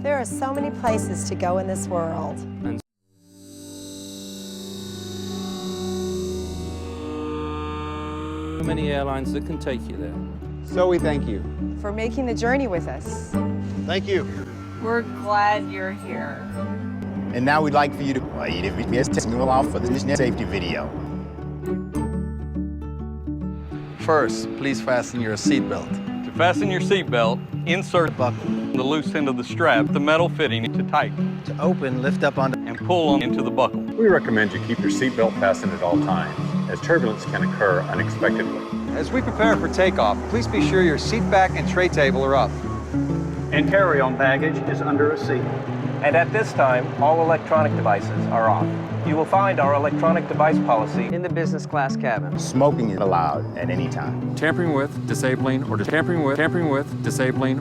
There are so many places to go in this world. So many airlines that can take you there. So we thank you. For making the journey with us. Thank you. We're glad you're here. And now we'd like for you to move off for this safety video. First, please fasten your seatbelt. To fasten your seatbelt, insert The buckle. the loose end of the strap, the metal fitting to tighten, To open, lift up onto. and pull on into the buckle. We recommend you keep your seatbelt fastened at all times, as turbulence can occur unexpectedly. As we prepare for takeoff, please be sure your seat back and tray table are up. And carry-on baggage is under a seat. And at this time, all electronic devices are off. You will find our electronic device policy in the business class cabin. Smoking is allowed at any time. Tampering with, disabling, or tampering with, disabling,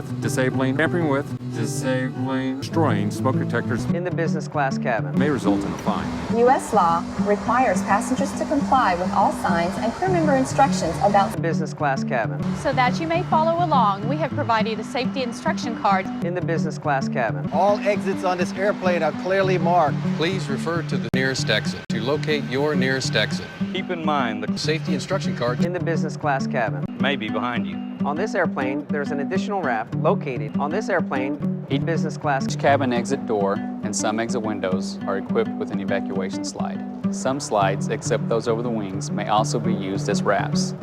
tampering with, disabling, destroying smoke detectors In the business class cabin. may result in a fine. U.S. law requires passengers to comply with all signs and crew member instructions about The business class cabin. So that you may follow along, we have provided a safety instruction card. In the business class cabin. All exits on this airplane are clearly marked. Please refer to the nearest exit to locate your nearest exit. Keep in mind the Safety instruction card. In the business class cabin. may be behind you. On this airplane, there's an additional raft located on this airplane, each business class. Each cabin exit door and some exit windows are equipped with an evacuation slide. Some slides, except those over the wings, may also be used as rafts.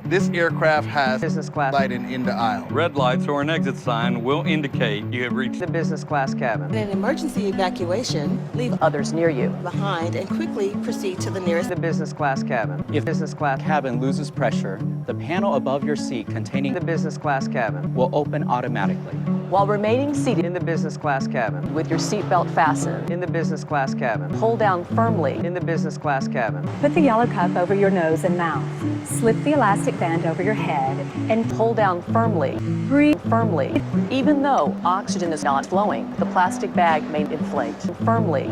This aircraft has Business class. lighting in the aisle. Red lights or an exit sign will indicate you have reached The business class cabin. In an emergency evacuation, leave Others near you. behind and quickly proceed to the nearest. The business class cabin. If business class cabin loses pressure, the panel above your seat containing The business class cabin. will open automatically. While remaining seated in the business class cabin. With your seatbelt fastened. In the business class cabin. Hold down firmly in the business class cabin. Put the yellow cup over your nose and mouth. Slip the elastic band over your head and Hold down firmly. breathe. Firmly. Even though oxygen is not flowing, the plastic bag may inflate. Firmly.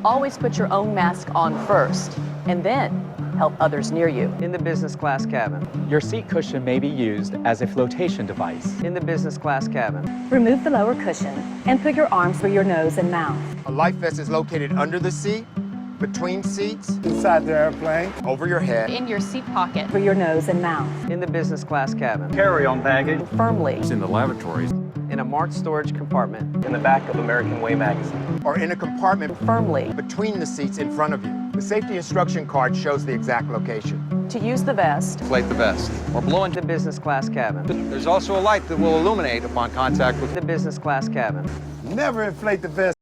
Always put your own mask on first, and then help others near you. In the business class cabin. Your seat cushion may be used as a flotation device. In the business class cabin. Remove the lower cushion and put your arms through your nose and mouth. A life vest is located under the seat, between seats, Inside the airplane. over your head. In your seat pocket. Through your nose and mouth. In the business class cabin. Carry-on baggage. Firmly. In the lavatories. In a marked storage compartment. In the back of American Way magazine. Or in a compartment Firmly. between the seats in front of you. The safety instruction card shows the exact location. To use the vest. Inflate the vest. Or blow into. The business class cabin. There's also a light that will illuminate upon contact with. The business class cabin. Never inflate the vest.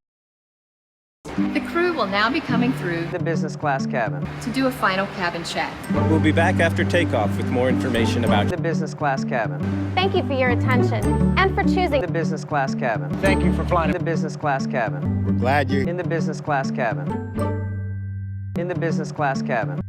The crew will now be coming through The business class cabin. to do a final cabin check. We'll be back after takeoff with more information about The business class cabin. Thank you for your attention and for choosing The business class cabin. Thank you for flying. The business class cabin. We're glad you In the business class cabin. In the business class cabin.